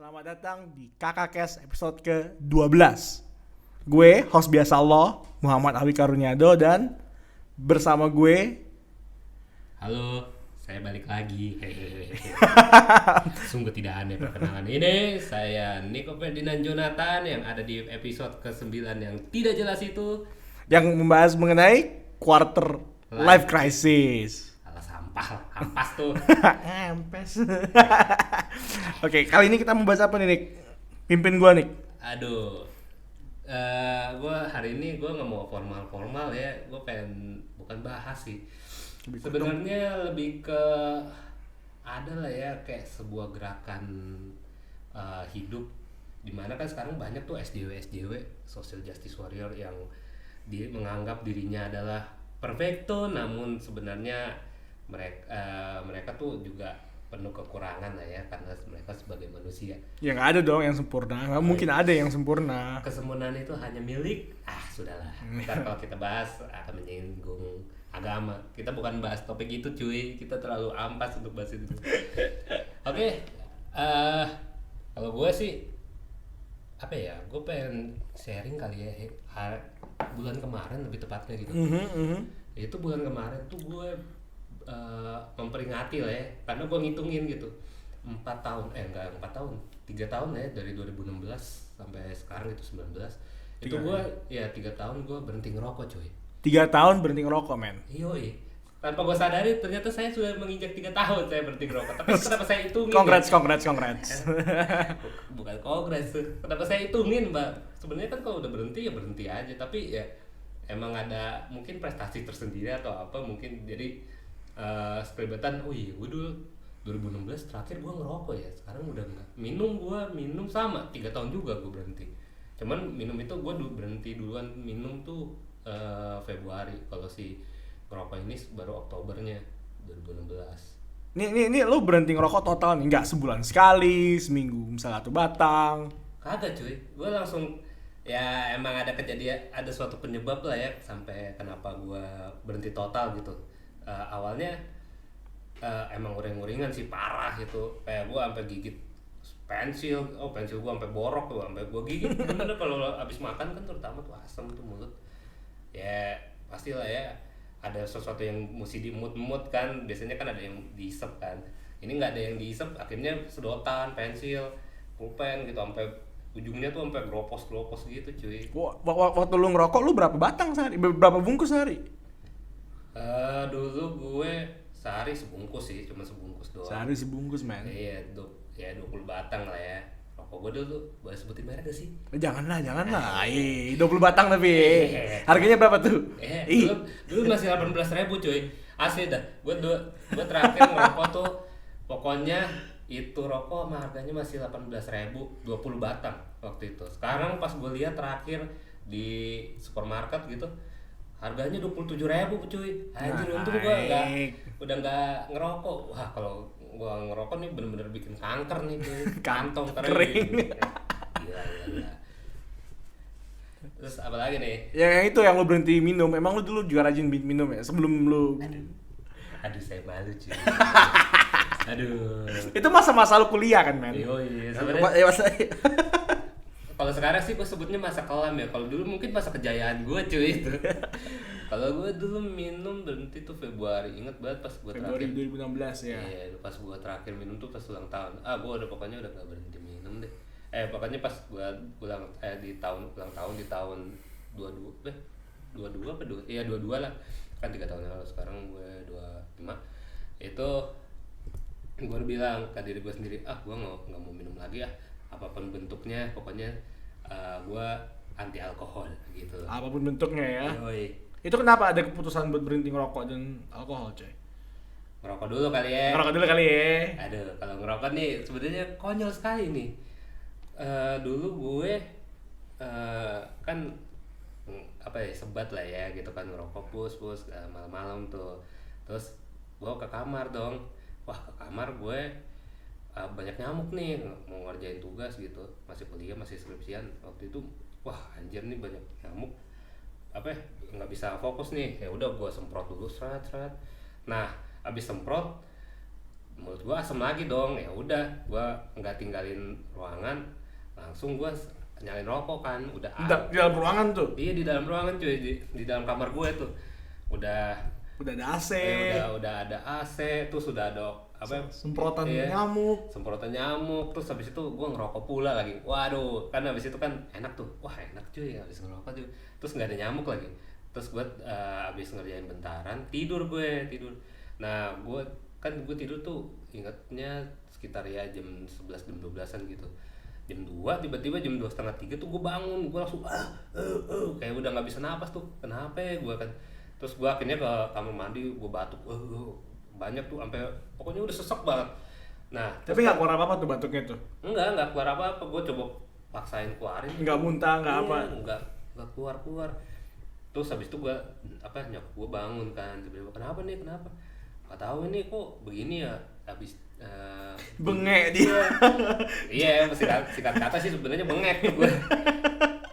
Selamat datang di KKKes episode ke-12. Gue, host biasa Allah, Muhammad Awi Karunyado, dan bersama gue Halo, saya balik lagi. Sungguh tidak aneh perkenalan ini. Saya Niko Ferdinand Jonathan yang ada di episode ke-9 yang tidak jelas itu. yang membahas mengenai quarter life crisis. Alah sampah, ampas tuh. Empes. Oke, kali ini kita membahas apa nih, Nick? Pimpin gue, Nick. Aduh, gue hari ini gue nggak mau formal ya. Gue pengen bukan bahas sih. Sebenarnya lebih ke ada lah ya kayak sebuah gerakan hidup dimana kan sekarang banyak tuh SJW social justice warrior yang menganggap dirinya adalah perfecto, namun sebenarnya mereka tuh juga penuh kekurangan lah ya karena mereka sebagai manusia. Ya nggak ada dong yang sempurna, nggak mungkin ada yang sempurna. Kesempurnaan itu hanya milik sudahlah. Ntar kalau kita bahas akan menyinggung agama. Kita bukan bahas topik itu cuy, kita terlalu ampas untuk bahas itu. Oke, kalau gue sih apa ya, gue pengen sharing kali ya. Bulan kemarin lebih tepatnya gitu. Itu bulan kemarin tuh gue memperingati lah ya, karena gue ngitungin gitu 4 tahun, 3 tahun ya, dari 2016 sampai sekarang itu 19. Itu gue ya 3 tahun gue berhenti ngerokok cuy. 3 tahun berhenti ngerokok, men. Yoi. Tanpa gue sadari ternyata saya sudah menginjak 3 tahun saya berhenti ngerokok. Tapi kenapa saya hitungin? Congrats. Bukan kongres. Kenapa saya hitungin, Mbak? Sebenarnya kan kalau udah berhenti ya berhenti aja, tapi ya emang ada mungkin prestasi tersendiri atau apa mungkin, jadi sekelibetan, oh iya gue dulu 2016 terakhir gue ngerokok ya, sekarang udah enggak. Minum sama 3 tahun juga gue berhenti. Cuman minum itu gue berhenti duluan minum tuh Februari, kalau si ngerokok ini baru Oktobernya 2016. Nih lu berhenti ngerokok total nih, nggak sebulan sekali, seminggu misalnya 1 batang. Kagak cuy, gue langsung ya emang ada kejadian, ada suatu penyebab lah ya sampai kenapa gue berhenti total gitu. Awalnya emang uring-uringan sih parah gitu, kayak gue sampai gigit pensil gue sampai borok tuh, sampai gue gigit. Bener kalau abis makan kan terutama tuh asam tuh mulut. Ya pastilah ya, ada sesuatu yang mesti diemut-emut kan, biasanya kan ada yang diisep kan, ini nggak ada yang diisep, akhirnya sedotan, pensil, pulpen gitu, sampai ujungnya tuh sampai gropos gitu cuy. Waktu lu ngerokok lu berapa batang sehari? Berapa bungkus sehari? Dulu gue sehari sebungkus sih, cuma sebungkus doang. Sehari sebungkus, men. Iya, 20 batang lah ya. Rokok gue dulu, boleh sebutin merek gak sih? Janganlah. 20 batang tapi. Harganya berapa tuh? Dulu masih 18.000 cuy. Asli dah. Gue terakhir ngerokok tuh pokoknya itu rokok sama harganya masih 18.000, 20 batang waktu itu. Sekarang pas gue lihat terakhir di supermarket gitu, harganya 27.000 cuy. Anjir, untung gue udah nggak ngerokok. Wah, kalau gue ngerokok nih bener-bener bikin kanker nih cuy. Kantong kering. Gila. Terus apa lagi nih? Yang itu yang lu berhenti minum. Emang lu dulu juga rajin minum ya sebelum lu? Aduh saya malu cuy. Aduh. Itu masa-masa lu kuliah kan, men? Iya, sebenarnya. Masa. Kalau sekarang sih gue sebutnya masa kelam ya. Kalau dulu mungkin masa kejayaan gue cuy itu. Kalau gue dulu minum berhenti tuh Februari. Ingat banget pas gue terakhir. Februari 2016 ya. Iya, pas gue terakhir minum tuh pas ulang tahun. Gue pokoknya udah gak berhenti minum deh. Pokoknya pas gue ulang tahun di tahun 22 apa 2? Iya 22 lah. Kan 3 tahun lalu, sekarang gue 25. Itu gue udah bilang ke diri gue sendiri, gue nggak mau minum lagi ya, apapun bentuknya, pokoknya gue anti alkohol gitu. Apapun bentuknya ya. Yoi. Itu kenapa ada keputusan buat berhenti ngerokok dan alkohol, coy? Ngerokok dulu kali ya. Aduh, kalau ngerokok nih sebenarnya konyol sekali nih. Dulu gue kan sebat lah ya gitu kan, ngerokok pus malam-malam tuh. Terus gue ke kamar dong. Wah, ke kamar gue banyak nyamuk nih, mau ngerjain tugas gitu, masih kuliah, masih skripsian waktu itu. Wah anjir nih banyak nyamuk, nggak bisa fokus nih. Ya udah gue semprot dulu serat. Nah abis semprot menurut gua asem lagi dong. Ya udah, gua nggak tinggalin ruangan, langsung gua nyalain rokok kan. Udah Di dalam ruangan tuh. iya di dalam ruangan cuy, di dalam kamar gue tuh udah Udah ada AC. udah ada AC, terus udah ada apa Semprotan iya, nyamuk. semprotan nyamuk. Terus habis itu gue ngerokok pula lagi. Waduh, kan habis itu kan enak tuh. Wah enak cuy habis ngerokok tuh. Terus nggak ada nyamuk lagi. Terus gue habis ngerjain bentaran tidur. Nah gue tidur tuh ingatnya sekitar ya jam 11 jam 12-an gitu. Jam 2 tiba-tiba jam 2:30 tuh gue bangun. Gue langsung kayak udah nggak bisa napas tuh. Kenapa ya gue kan. Terus gue akhirnya ke kamar mandi, gue batuk banyak tuh sampai pokoknya udah sesek banget. Nah Tapi nggak keluar apa-apa tuh batuknya tuh. enggak keluar apa-apa. Gue coba paksain keluarin, Nggak muntah, nggak iya, apa. enggak keluar. Terus habis itu gue nyokap gue bangun kan, tiba-tiba kenapa nggak tahu ini kok begini ya. Habis Bengek dia. iya singkat kata sih sebenarnya bengek tuh gue.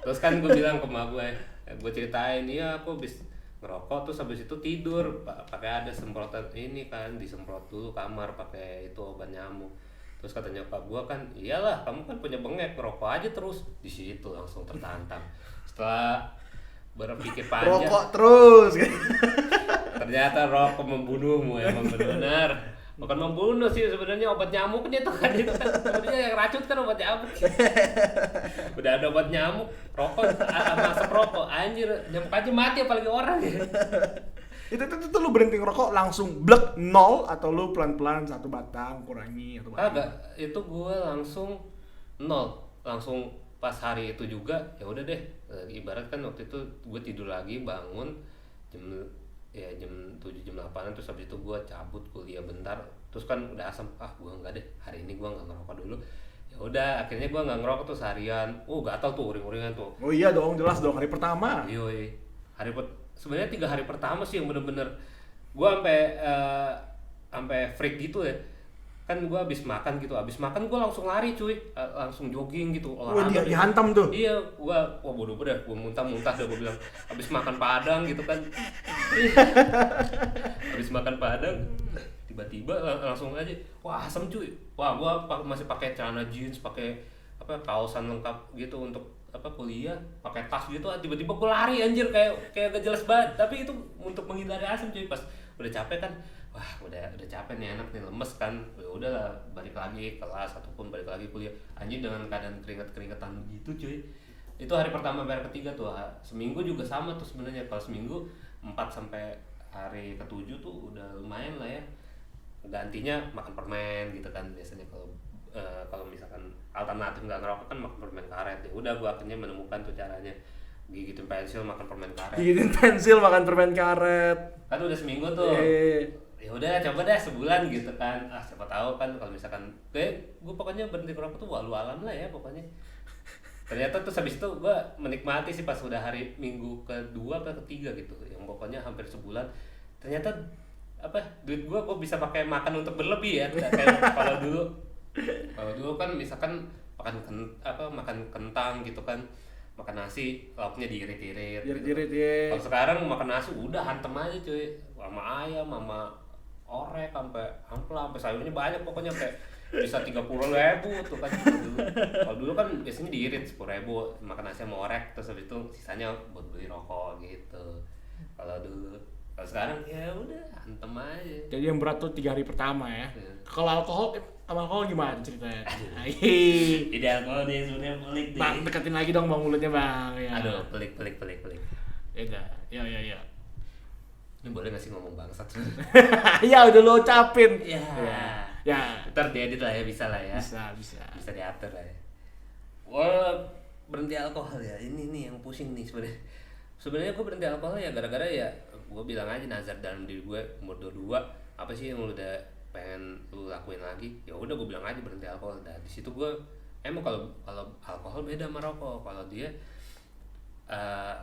Terus kan gue bilang ke emak gue ceritain, iya aku habis ngerokok terus habis itu tidur pakai ada semprotan ini kan, disemprot dulu kamar pakai itu obat nyamuk. Terus kata nyokap gue kan, iyalah kamu kan punya bengek, ngerokok aja terus. Di situ langsung tertantang. Setelah berpikir panjang, Rokok terus. ternyata rokok membunuhmu emang benar. Bukan membunuh sih sebenarnya, obat nyamuknya tuh kan itu kan sebenarnya yang racun kan obat nyamuk. Udah ada obat nyamuk, rokok masuk rokok anjir, nyamuk aja mati apalagi orang ya. Itu lu berhenti ngerokok langsung blek 0 atau lu pelan-pelan satu batang kurangi atau batang? Agak, itu gue langsung 0, langsung pas hari itu juga ya udah deh. Ibarat kan waktu itu gue tidur lagi bangun jam 7 jam 8 terus habis itu gue cabut kuliah bentar, terus kan udah asam, gue enggak deh hari ini gue nggak ngerokok dulu. Ya udah akhirnya gue nggak ngerokok tuh seharian. Gatal tuh uring-uringan tuh. Oh iya dong, jelas dong hari pertama. Yoi. Sebenarnya 3 hari pertama sih yang bener-bener gue sampai freak gitu ya. Kan gue habis makan gue langsung lari cuy, langsung jogging gitu, olahraga. Dihantam tuh. Iya, gue bodoh bener, gue muntah dah, gue bilang habis makan padang gitu kan. Habis makan padang tiba-tiba langsung aja asam cuy. Gue masih pakai celana jeans, pakai kaosan lengkap gitu untuk kuliah, pakai tas gitu. Tiba-tiba gue lari anjir, kayak gak jelas banget, tapi itu untuk menghindari asam cuy. Pas udah capek kan, udah capek nih, enak nih, lemes kan, ya udahlah balik lagi kelas ataupun balik lagi kuliah anjir dengan keadaan keringetan gitu cuy. Itu hari pertama sampai hari ketiga tuh. Seminggu juga sama tuh sebenarnya. Kalau seminggu 4 sampai hari ke-7 tuh udah lumayan lah ya. Gantinya makan permen gitu kan biasanya. Kalau misalkan alternatif nggak ngerokok kan makan permen karet. Ya udah gua akhirnya menemukan tuh caranya, gigitin pensil makan permen karet. Gigitin pensil makan permen karet. Kan udah seminggu tuh. Ya udah coba deh sebulan gitu kan. Siapa tahu kan kalau misalkan gue pokoknya berhenti ngerokok tuh walau alam lah ya pokoknya. Ternyata tuh habis itu gue menikmati sih pas udah hari minggu kedua atau ketiga gitu, yang pokoknya hampir sebulan. Ternyata duit gue bisa pakai makan untuk berlebih ya. Kayak kalau dulu kan misalkan makan kentang gitu kan, makan nasi lauknya diirit-irit gitu. Ya. Kalau sekarang makan nasi udah hantem aja cuy, sama ayam, sama orek, sampai sayurnya banyak pokoknya, kayak bisa 30.000 tuh kan dulu. Kalau dulu kan biasanya diirit 10.000 makan nasi sama orek, terus habis itu sisanya buat beli rokok gitu. Kalau sekarang ya udah hantem aja. Jadi yang berat tuh 3 hari pertama ya. Kalau alkohol gimana ceritanya? Tidak alkohol dia sebenarnya pelik deh. Bang, deketin lagi dong bang mulutnya bang. Ya. Aduh, pelik. Ya enggak. Ya. Ini boleh nggak sih ngomong bangsat? Ya udah lo ucapin. Ya. Ntar diedit lah ya, bisa lah ya. Bisa diatur lah ya. Berhenti alkohol ya. Ini nih yang pusing nih sebenarnya. Sebenarnya gue berhenti alkohol ya gara-gara ya gue bilang aja nazar dalam diri gue umur 22, apa sih yang lu udah pengen lu lakuin lagi? Ya udah gue bilang aja berhenti alkohol. Dan di situ gue emang kalau alkohol beda sama rokok. Kalau dia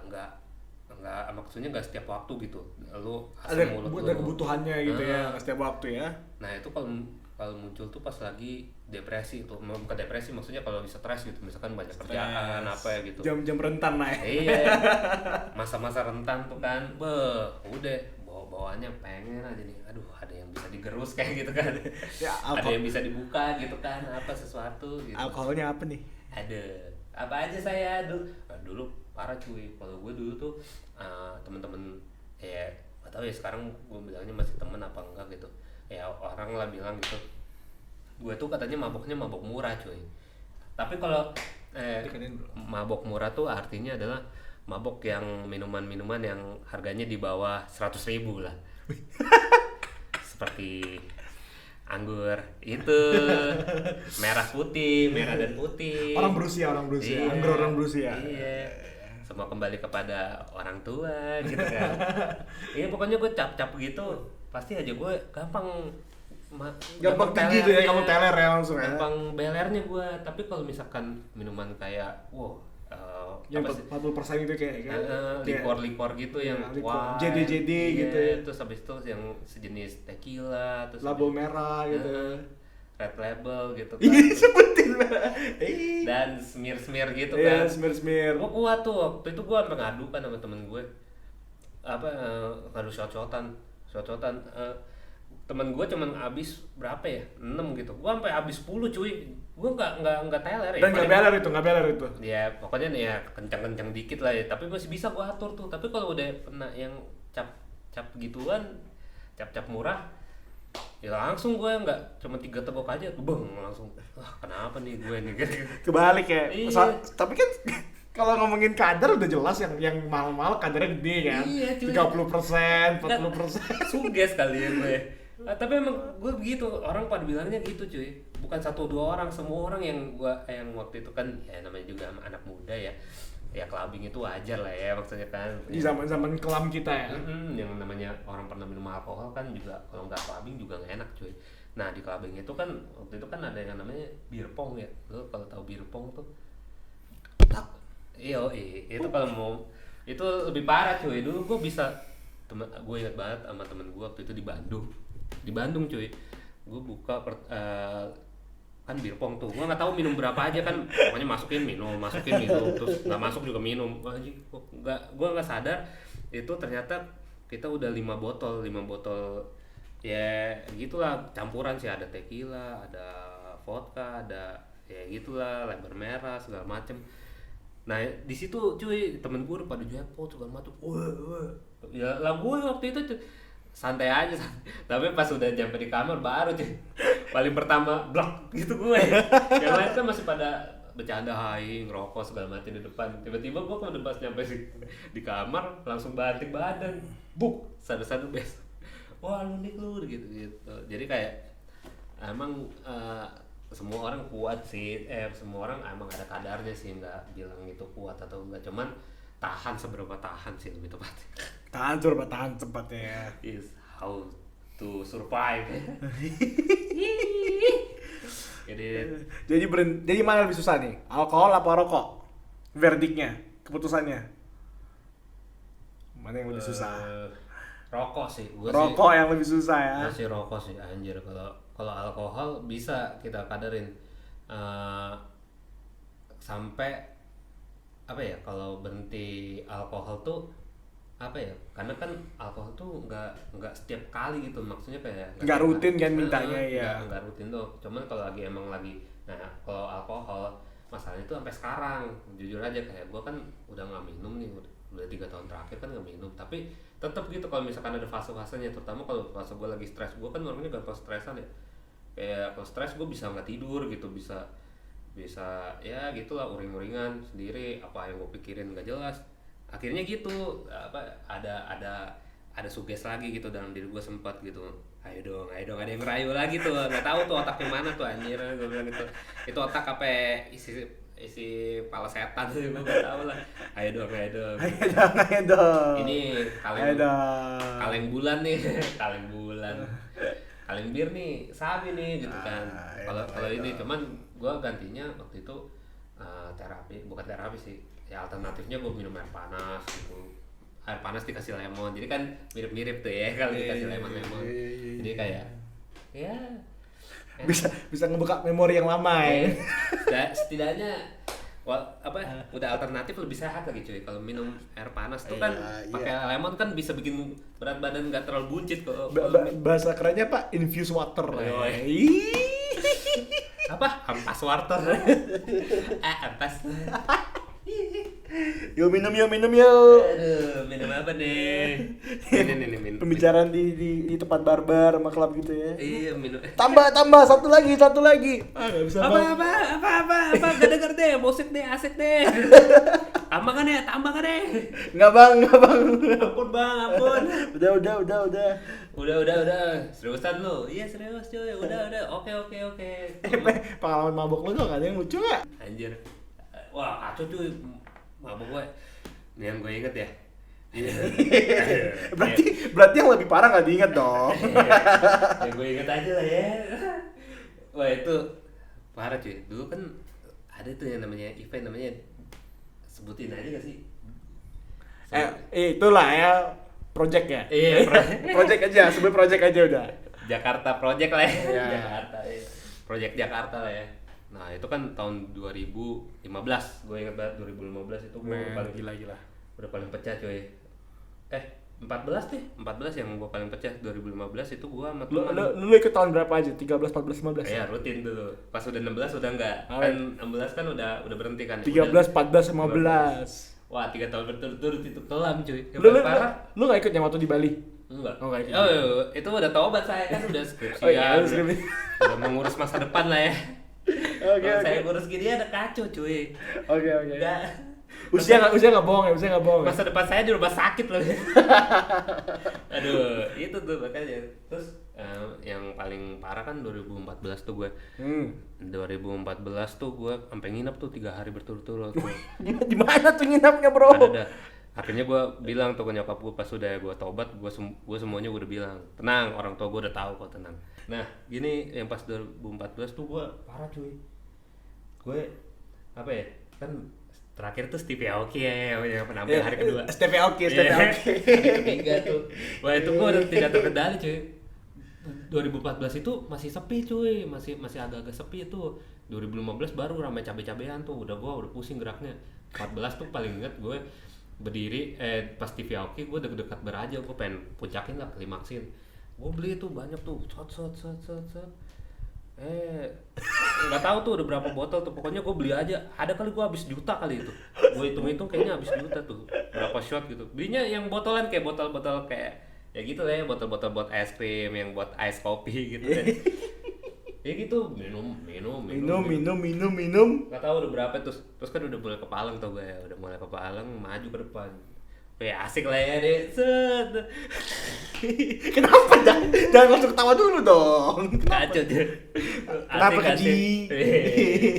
nggak maksudnya nggak setiap waktu gitu. Lu ada kebutuhannya gitu ya setiap waktu ya. Nah itu kalau muncul tuh pas lagi depresi tuh, bukan depresi maksudnya kalau stres gitu, misalkan banyak kerjaan apa ya gitu. Jam rentan lah ya. Iya. Masa-masa rentan tuh kan, udah bawaannya pengen aja nih, aduh ada yang bisa digerus kayak gitu kan. Ya, Ada yang bisa dibuka gitu kan, apa sesuatu gitu. Alkoholnya apa nih? Ada apa aja saya dulu. Dulu parah cuy, kalau gue dulu tuh temen-temen ya gak tahu ya sekarang gue bilangnya masih temen apa enggak gitu ya, orang lah bilang gitu gue tuh katanya maboknya mabok murah cuy. Tapi kalau mabok murah tuh artinya adalah mabok yang minuman-minuman yang harganya di bawah 100.000 lah. Seperti anggur itu merah putih, merah dan putih. Orang berusia, Iya, anggur orang berusia. Iya. Semua kembali kepada orang tua gitu kan. Iya pokoknya gue cap-cap gitu, pasti aja gue gampang Gampang tinggi tuh ya, kamu teler ya langsung ya. gampang belernya gue. Tapi kalau misalkan minuman kayak Yang 40% itu kayak likor-likor gitu yang likor. JD gitu ya. Terus habis itu yang sejenis tequila, terus label merah gitu. red label gitu kan. Iya sebutin lah. Dan smear gitu Iya, kan. smear. Gue kuat tuh, waktu itu gue sampai ngadu kan sama temen gue. Ngadu shot-shotan. Temen gue cuman abis berapa ya? 6 gitu. Gue sampai abis 10 cuy. Gue nggak teler ya. Dan nggak beler itu. Ya pokoknya nih ya kencang-kencang dikit lah ya. Tapi masih bisa gue atur tuh. Tapi kalau udah kena yang cap gituan, cap murah, ya langsung gue nggak cuma 3 teguk aja, beng langsung. Wah kenapa nih gue nih? Kebalik ya. Iya. Tapi kan kalau ngomongin kadar udah jelas yang mahal-mahal kadarnya gede kan. Iya, cuy. 30%, 40%. Suges kali ya gue. Tapi emang gue begitu, orang pada bilangnya gitu cuy. Bukan 1-2 orang, semua orang yang waktu itu kan ya namanya juga anak muda ya. Ya clubbing itu wajar lah ya maksudnya kan. Di zaman-zaman kelam kita ya. Yang namanya orang pernah minum alkohol kan juga kalau nggak clubbing juga nggak enak cuy. Nah di clubbing itu kan waktu itu kan ada yang namanya beer pong ya. Lo kalau tahu beer pong tuh? Iya, itu kalau mau itu lebih parah cuy. Dulu gue gue ingat banget sama temen gue waktu itu di Bandung cuy. Gue buka kan bir pong tuh, gue nggak tahu minum berapa aja kan, pokoknya masukin minum, terus nggak masuk juga minum. Gue nggak sadar itu ternyata kita udah 5 botol ya gitulah, campuran sih, ada tequila, ada vodka, ada ya gitulah, lebar merah segala macem. Nah di situ cuy temen gue udah pada jackpot segala macem, ya lah gue waktu itu santai aja, tapi pas udah nyampe di kamar baru cuy paling pertama blok gitu gue. Yang lain kan masih pada bercanda, hai, ngerokok segala macam di depan. Tiba-tiba gue kalau pas nyampe di kamar langsung banting badan, buk, sadar bes, wah lu nih lu gitu. Jadi kayak emang semua orang kuat sih, semua orang emang ada kadarnya sih, nggak bilang itu kuat atau enggak, cuman tahan seberapa tahan sih lebih tepat. Tahan cepatnya ya. Is how to survive. Jadi mana lebih susah nih? Alkohol apa rokok? Verdiknya, keputusannya. Mana yang lebih susah? Rokok sih. Rokok yang lebih susah ya. Gue sih rokok sih anjir. Kalau alkohol bisa kita kadarin sampai apa ya, kalau berhenti alkohol tuh apa ya, karena kan alkohol tuh nggak setiap kali gitu, maksudnya kayak nggak rutin kan mintanya ya. Nggak rutin tuh, cuman kalau emang lagi nah kalau alkohol masalahnya tuh sampai sekarang jujur aja kayak gue kan udah nggak minum nih, udah 3 tahun terakhir kan nggak minum, tapi tetap gitu kalau misalkan ada fase-fasenya, terutama kalau fase gue lagi stres. Gue kan orangnya gampang stresan ya, kayak kalau stres gue bisa nggak tidur gitu, bisa ya gitulah, uring-uringan sendiri, apa yang gue pikirin nggak jelas. Akhirnya gitu ada suges lagi gitu dalam diri gue, sempat gitu, ayo dong ada yang ngerayu lagi tuh, nggak tahu tuh otaknya mana tuh anjir, gue bilang gitu, itu otak apa isi pala setan tuh, gue nggak tahu lah. Ayo dong ini kaleng bulan nih kaleng bulan, kaleng bir nih, sabi nih gitu kan. Kalau ini cuman gue gantinya waktu itu bukan terapi sih ya, alternatifnya gue minum air panas gitu, air panas dikasih lemon, jadi kan mirip-mirip tuh ya kalau dikasih lemon. Jadi kayak ya bisa ngebuka memori yang lama ya. Setidaknya udah alternatif lebih sehat lagi cuy. Kalau minum air panas tuh Iya, kan iya. pakai lemon kan bisa bikin berat badan nggak terlalu buncit kok. Bahasa kerennya apa? Infuse water. Yoi. Ih. Apa? Ampas water. Ampas. Yo minum yo. Aduh, minum apa nih? Ini minum. Pembicaraan di tempat barbar sama klub gitu ya. Iya, minum. Tambah satu lagi. Nggak bisa Apa? Gak denger deh, musik deh, asik deh. Tambahkan deh. Nggak bang. Ampun bang, ampun. Udah. Seriusan lu? Iya serius cuy. Udah. Oke. Pengalaman mabok lu tuh nggak ada yang lucu nggak? Anjir. Wah kacau cuy. Mabuk gue. Ini yang gue inget ya. berarti yang lebih parah nggak diinget dong. Ya gue inget aja lah ya. Wah itu parah cuy. Dulu kan ada tuh yang namanya event namanya, sebutin aja gak sih? Itulah ya project ya. Iya, project aja, sebut project aja udah. Jakarta Project lah ya. Iya. Jakarta ya. Project Jakarta lah ya. Nah itu kan tahun 2015, gue inget banget 2015 itu gue paling Gila. udah paling pecah cuy. 14 yang gue paling pecah 2015 itu gue sama teman. Lu ikut tahun berapa aja? 13, 14, 15? Ya rutin dulu. Pas udah 16 udah enggak. Oh. Kan 16 kan udah berhenti kan. 13, 14, 15. Wah, 3 tahun berturut-turut itu kelam cuy. Lu nggak ikut yang waktu di Bali? Enggak. Oh, nggak ikut. Itu udah tobat saya kan udah skripsian. Oh iya, skripsi. Udah mengurus masa depan lah ya. Oke. Saya ngurus gini ada kacau cuy. Oke. Enggak. Usia nggak bohong ya. Masa depan saya di rumah sakit loh. Aduh, itu tuh makanya. Terus yang paling parah kan 2014 tuh gue. 2014 tuh gue sampai nginep tuh 3 hari berturut-turut. Di mana tuh nginapnya, bro? Ada. Akhirnya gue bilang tuh ke nyokap gue pas udah gue tobat, gue semuanya gue udah bilang, tenang, orang tua gue udah tahu kok, tenang. Nah gini yang pas 2014 tuh gue parah cuy. Gue apa ya, kan terakhir tuh Stevie Aoki ya yang penampil hari kedua. Stevie Aoki. Hari ketiga tuh. Wah itu gue udah tidak terkendali cuy. 2014 itu masih sepi cuy, masih agak-agak sepi itu. 2015 baru ramai cabe-cabean tuh, udah pusing geraknya. 14 tuh paling inget gue berdiri pas TV Aoki gue dekat beraja, gue pengen puncakin lah, klimaksin. Gue beli tuh banyak tuh, set. Nggak tahu tuh udah berapa botol tuh, pokoknya gue beli aja. Ada kali gue habis juta kali itu. Gue hitung kayaknya habis juta tuh. Berapa shot gitu. Belinya yang botolan kayak botol-botol kayak ya gitu lah ya, botol-botol buat es krim, yang buat ice kopi gitu kan. Ya gitu, minum. Gak tau udah berapa terus kan udah mulai kepalang tuh gue, udah mulai kepalang maju ke depan. Ya asik lah ya deh, set. Kenapa? Jangan langsung ketawa dulu dong. Kacau deh. Kenapa Kaji?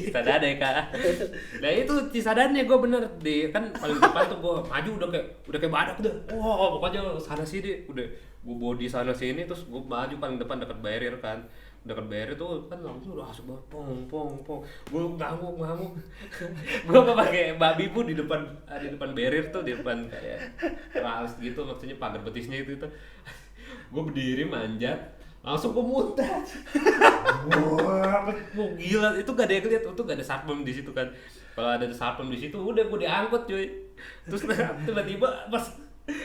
Cisadane kak. Nah itu cisadannya gue bener di kan paling depan tuh gue maju udah kayak badak dah. Wah pokoknya sana sini udah gue body sana sini terus gue maju paling depan dekat barrier kan. Dekat barrier tuh kan langsung udah asik banget pong. Gue ngamuk. Gue pakai babi pun di depan barrier tuh, di depan kayak raus gitu, maksudnya pagar betisnya itu. Gue berdiri manjat, langsung gue muntah. Wah, gila, itu gak ada yang lihat, itu gak ada satpam di situ kan. Kalau ada satpam di situ, udah gue diangkut cuy. Terus tiba-tiba pas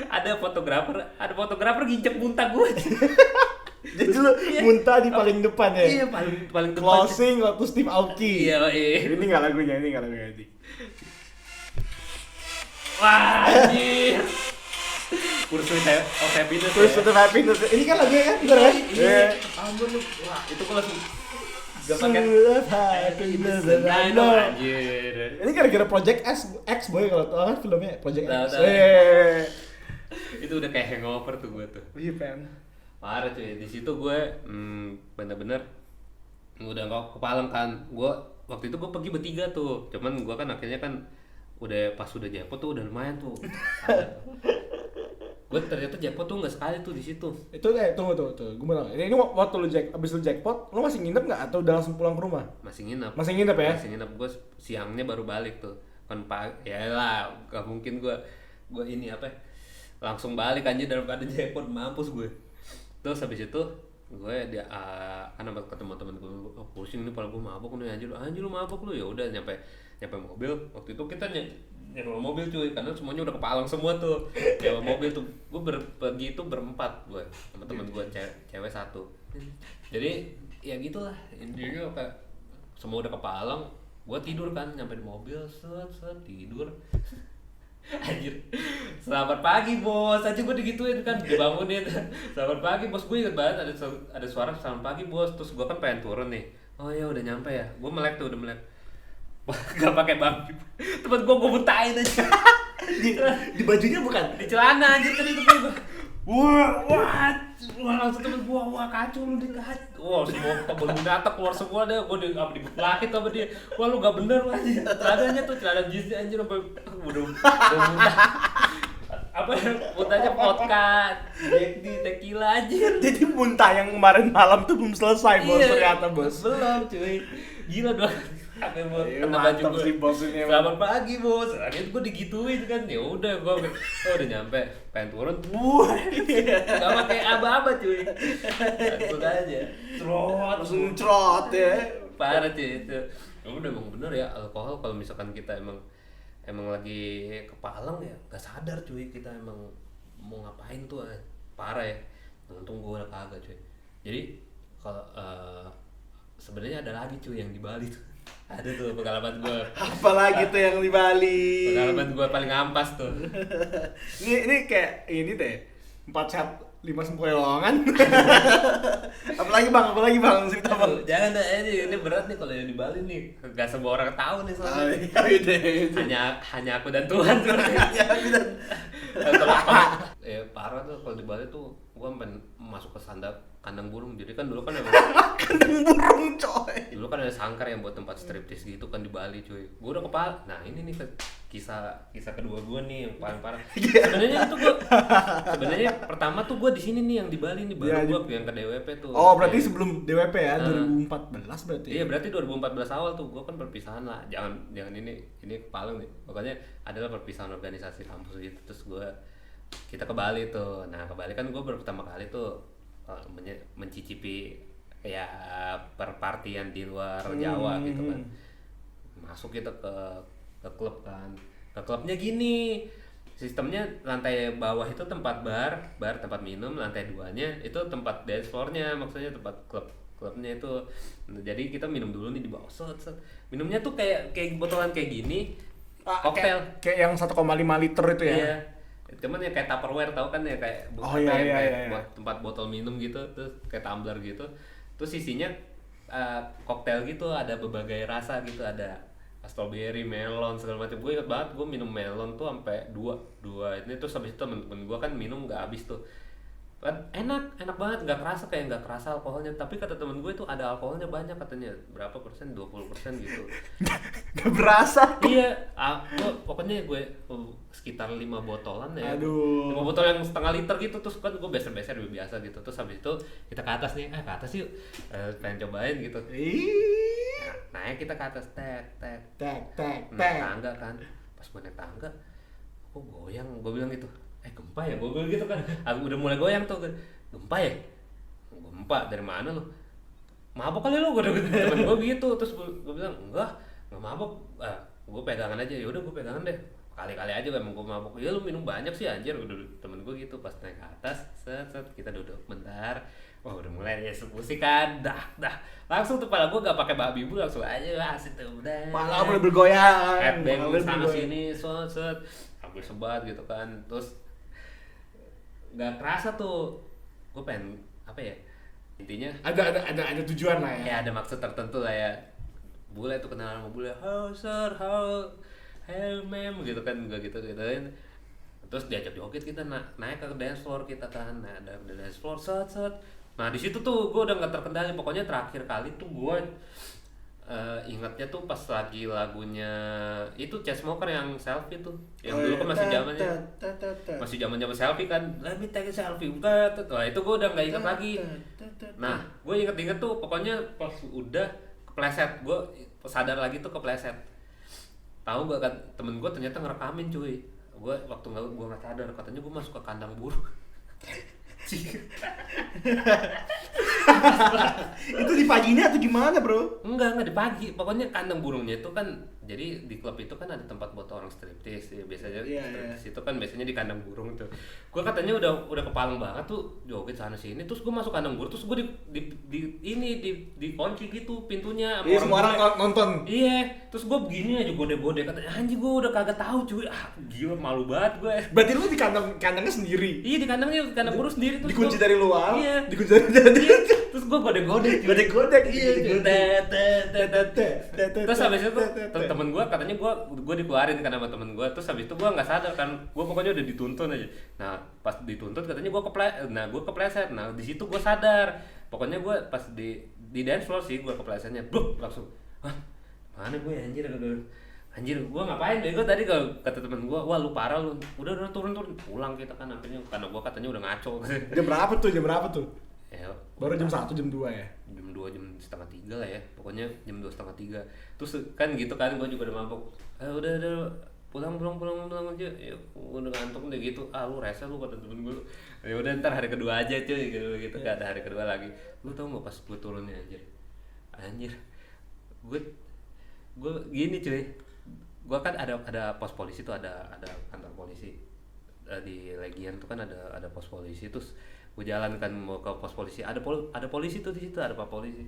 ada fotografer nginjek muntah gue. Jadi lu muntah di paling depan ya? Iya, paling depan. Closing waktu Steve Aoki. Iya. Ini nggak lagunya. Wah, anjir. Pursuit of Happiness. Pursuit of Happiness. Ini kan lagunya kan, bener kan? Iya. Ampun lu. Wah, itu kok langsung gak pakai Pursuit of Happiness. Anjir. Ini gara-gara Project X boy, kalau tau kan filmnya Project X. Tahu. Itu udah kayak hangover tuh gue tuh. Iya, Pen. Parah cuy, di situ gue bener-bener udah nggak kepalang kan. Gue waktu itu gue pergi bertiga tuh, cuman gue kan akhirnya kan pas udah jackpot tuh udah lumayan tuh. Gue ternyata jackpot tuh nggak sekali tuh di situ. Itu tunggu tuh. Gue bilang, ini waktu abis lu jackpot, lu masih nginep nggak atau udah langsung pulang ke rumah? Masih nginep ya? Masih nginep, gue siangnya baru balik tuh. Kan ya lah, gak mungkin gue ini apa? Langsung balik aja dalam keadaan jackpot, mampus gue. Terus habis itu gue dia kan sama ketemu temen gue, oh, pusing nih, kepala gue mabok nih, anjir lu mabok lu. Ya udah nyampe mobil. Waktu itu kita nyewa mobil cuy, karena semuanya udah kepalang semua tuh. Nyewa mobil tuh, gue pergi itu berempat gue sama temen gue cewek satu. Jadi ya gitulah intinya, kayak semua udah kepalang. Gue tidur kan, nyampe di mobil, set tidur. Anjir, selamat pagi bos, aja gue digituin kan, dibangunin. Selamat pagi bos, gue inget banget ada suara selamat pagi bos. Terus gue kan pengen turun nih, oh ya udah nyampe ya, gue melek tuh, udah melek. Gak pakai baju, temen gue buntain aja. Di bajunya bukan? Di celana aja tadi tuh gue. Wah, langsung temen gue, wah kacau lu deh, wah semua temen data keluar semua deh, gue dibelakin sama dia. Wah lu gak bener lu aja, celananya tuh celana jeansnya anjir sampai udah muntah. Apa ya, muntahnya vodka, Jack di tequila anjir. Jadi muntah yang kemarin malam tuh belum selesai bos, ternyata bos. Belum cuy, gila dong. Sampai mau kena baju Mantap gue. sih bos ini. Selamat pagi bos. Akhirnya gue digituin kan. Ya udah gue udah nyampe, pengen turun. Gak pakai aba-aba cuy. Langsung aja. Langsung trot ya. Parah cuy itu. Ya udah emang bener ya, alkohol kalau misalkan kita emang lagi kepalang ya gak sadar cuy, kita emang mau ngapain tuh. Parah ya. Untung gue udah kagak cuy. Jadi kalau sebenarnya ada lagi cuy yang di Bali tuh. Ada tuh pengalaman gue. Apalagi tuh yang di Bali. Pengalaman gue paling ampas tuh. Ini kayak ini deh. 4 sehat 5 sempoyongan. apalagi bang cerita bang. Jangan dah, ini berat nih kalau yang di Bali nih. Gak semua orang tahu nih soalnya. Hanya aku dan Tuhan sebenarnya. Kalau parah tuh kalau di Bali tuh gue sampai masuk ke kandang burung. Jadi kan dulu kan emang Kandang burung coy. dulu kan ada sangkar yang buat tempat striptis gitu kan di Bali cuy. Gue udah kepala. Nah ini nih kisah kedua gue nih yang paling parah. Sebenarnya itu sebenarnya pertama tuh gue di sini nih yang di Bali nih, baru gue yang ke DWP tuh. Oh berarti sebelum DWP ya, 2014 berarti. Iya berarti 2014 awal tuh gue kan perpisahan lah. Jangan ini kepalang nih. Pokoknya adalah perpisahan organisasi kampus gitu. Terus kita ke Bali tuh. Nah ke Bali kan gue baru pertama kali tuh mencicipi ya perpartian di luar Jawa gitu kan. Masuk kita ke klub kan. Ke klubnya gini, sistemnya lantai bawah itu tempat bar tempat minum, lantai 2-nya itu tempat dance floor-nya, maksudnya tempat klubnya itu. Jadi kita minum dulu nih di bawah. Minumnya tuh kayak botolan kayak gini. Koktail kayak yang 1,5 liter itu ya. Iya. Cuman ya kayak Tupperware, tau kan ya, kayak kayak tempat botol minum gitu, terus kayak tumbler gitu. Terus isinya koktail gitu, ada berbagai rasa gitu, ada strawberry, melon, segala macam. Gue inget banget, gue minum melon tuh sampai dua ini. Terus habis itu temen-temen gue kan minum nggak habis tuh. Enak banget, nggak kerasa alkoholnya. Tapi kata temen gue itu ada alkoholnya banyak katanya, berapa persen, 20% gitu. Gak berasa. Iya, pokoknya gue sekitar 5 botolan ya. Aduh. 5 botol yang setengah liter gitu. Terus kan gue beser-beser biasa gitu. Terus habis itu kita ke atas nih, ke atas yuk, pengen cobain gitu. Naik kita ke atas, tek. Naik tangga kan. Pas gue naik tangga, kok goyang, gue bilang gitu. Gempa ya, gue bilang gitu kan. Aku udah mulai goyang tuh kan. Gempa ya? Gempa dari mana lu? Mabok kali lu, gue udah gitu. Temen gue gitu. Terus gue bilang, enggak mabok. Gue pegangan aja. Yaudah gue pegangan deh. Kali-kali aja emang gue mabok. Ya lu minum banyak sih anjir. Udah temen gue gitu. Pas naik ke atas, set kita duduk bentar. Wah udah mulai ya musik kan. Dah. Langsung tuh kepala gue gak pakai babi bu, langsung aja asik tuh udah. Malah boleh bergoyang. Headbang sana sini, set. Sambil sebat gitu kan. Terus nggak kerasa tuh, gue pengen apa ya, intinya ada tujuan lah ya. Ya ada maksud tertentu lah ya. Bule tuh kenalan sama bule, how sir, how ma'am gitu kan, gue gituin. Terus diajak joget kita naik ke dance floor kita kan. Nah ada dance floor set. Nah di situ tuh gue udah nggak terkendali. Pokoknya terakhir kali tuh gue ingatnya tuh pas lagi lagunya itu Chainsmokers yang selfie tuh, yang dulu kan masih zamannya selfie kan, let me take a selfie. Wah itu gue udah nggak inget lagi. Nah gue inget tuh pokoknya pas udah kepleset, gue sadar lagi tuh kepleset. Tahu gak kan temen gue ternyata ngerekamin cuy. Gue waktu gue nggak sadar katanya gue masuk ke kandang burung. Itu di paginya atau gimana, Bro? Enggak di pagi. Pokoknya kandang burungnya itu kan, jadi di klub itu kan ada tempat buat orang striptis ya, biasanya Iya, striptis itu kan biasanya di kandang burung tuh. Gua katanya udah kepalang banget tuh joget sana sini, terus gua masuk kandang burung, terus gua di kunci gitu pintunya. Iya, semua orang nonton. Iya, terus gua begini aja gode-gode, katanya anjing gua udah kagak tahu cuy. Gila malu banget gue. Berarti lu di kandangnya sendiri. Iya, di kandang burung sendiri terus Dikunci gua- dari luar. Iya. Dikunci dari dalam. Iya, terus gua gode-gode cuy. Gode-gode. Iya, terus habis itu temen gue katanya gue dikeluarin kan sama temen gue, terus habis itu gue nggak sadar kan, gue pokoknya udah dituntun aja. Nah pas dituntut katanya gue kepleset. Nah di situ gue sadar, pokoknya gue pas di dance floor sih gue keplesetnya, bluk langsung, hah mana gue anjir gue ngapain deh gue tadi, kalau kata temen gue, wah lu parah lu, udah turun pulang kita kan, akhirnya karena gue katanya udah ngaco. Jam berapa tuh? Ya, Baru jam 1, jam 2 ya? jam 2, jam setengah 3 lah ya, pokoknya jam 2 setengah 3. Terus kan gitu kan, gue juga udah mabuk, udah pulang aja, ya udah ngantuk deh gitu. Lu rese lu, kata temen gue, ya udah ntar hari kedua aja cuy, gitu gak ada hari kedua lagi. Lu tau gak pas gue turunnya anjir gue gini cuy, gue kan ada pos polisi tuh, ada kantor polisi di Legian tuh kan ada pos polisi. Terus gue jalan kan mau ke pos polisi, ada polisi tuh di situ, ada pak polisi.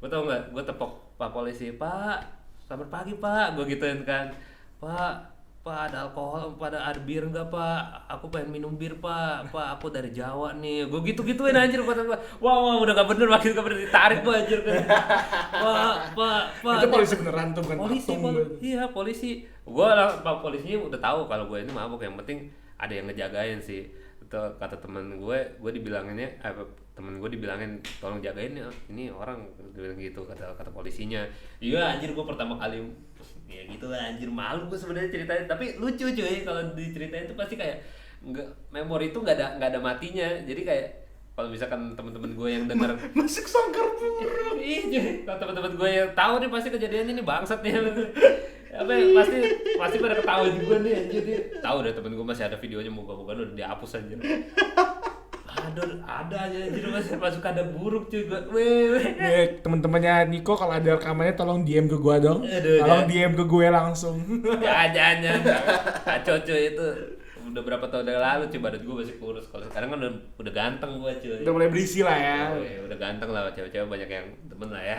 Gue tau nggak, gue tepok pak polisi, pak selamat pagi pak, gue gituin kan, pak ada alkohol, ada bir nggak pak, aku pengen minum bir pak, aku dari Jawa nih, gue gituin anjir. Wah udah gak bener, makin gak bener, ditarik gue anjir kan. Pak Itu polisi beneran tuh, bukan polisi, patung. iya polisi. Pak polisinya udah tahu kalau gue ini mabuk, yang penting ada yang ngejagain sih. Itu kata temen gue dibilanginnya, temen gue dibilangin tolong jagain ini orang, dibilang gitu kata polisinya. Iya anjir, gue pertama kali ya gitu lah anjir, malu gue sebenarnya ceritain, tapi lucu cuy kalau diceritain itu pasti kayak memori itu nggak ada matinya. Jadi kayak kalau misalkan teman-teman gue yang dengar Masuk sangkar burung. iya, kalau teman-teman gue yang tahu nih pasti kejadian ini bangsat nih. Apa pasti pada ketawa juga nih anjir dia. Tahu deh temen gue masih ada videonya, moga-moga udah dihapus anjir. Ada aja anjir, masuk kandang burung cuy gue. Nih, teman-temannya Niko kalau ada rekamannya tolong DM ke gua dong. Aduh, Tolong DM ke gue langsung. Jangan. Kacau cuy itu. Udah berapa tahun yang lalu cuy, badan gue masih kurus. Kalau sekarang kan udah ganteng gue cuy. Udah mulai berisi lah ya. Udah ganteng lah, cewek-cewek banyak yang temen lah ya.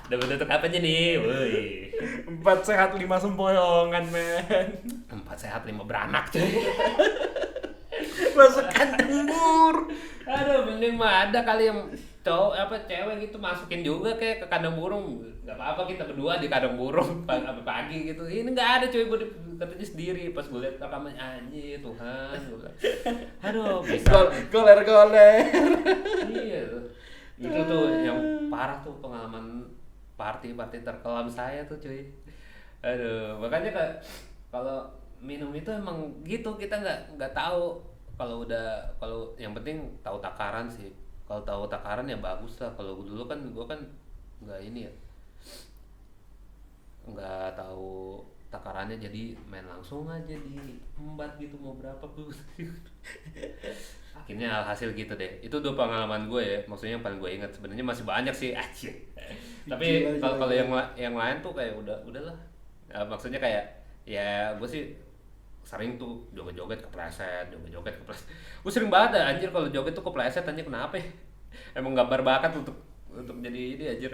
Udah bentuk apanya nih, woi. 4 sehat 5 sempoyongan, men. 4 sehat 5 beranak cuy. Masuk kandang bur. Aduh, mending mah ada kali yang cewek gitu masukin juga kayak ke kandang burung. Gak apa-apa kita berdua di kandang burung pagi gitu. Ini nggak ada cuy, gue katanya sendiri. Pas gue liat rekamannya, anjir Tuhan, gue bilang, aduh bisa. Goler. Iya tuh. Itu tuh yang parah tuh, pengalaman party terkelam saya tuh cuy. Aduh, makanya kalau minum itu emang gitu, kita nggak tahu. Kalau yang penting tahu takaran sih. Kalau tahu takaran ya bagus lah. Kalau dulu kan gue kan nggak ini ya, nggak tahu takarannya, jadi main langsung aja di embat gitu, mau berapa tuh. Akhirnya alhasil gitu deh. Itu dua pengalaman gue ya, maksudnya yang paling gue ingat. Sebenarnya masih banyak sih anjir. Tapi kalau yang lain tuh kayak udahlah. Maksudnya kayak ya gue sih sering tuh joget-joget kepleset. Gue sering banget anjir kalau joget tuh kepleset, anjir kenapa ya? Emang gambar bakat untuk jadi ini anjir.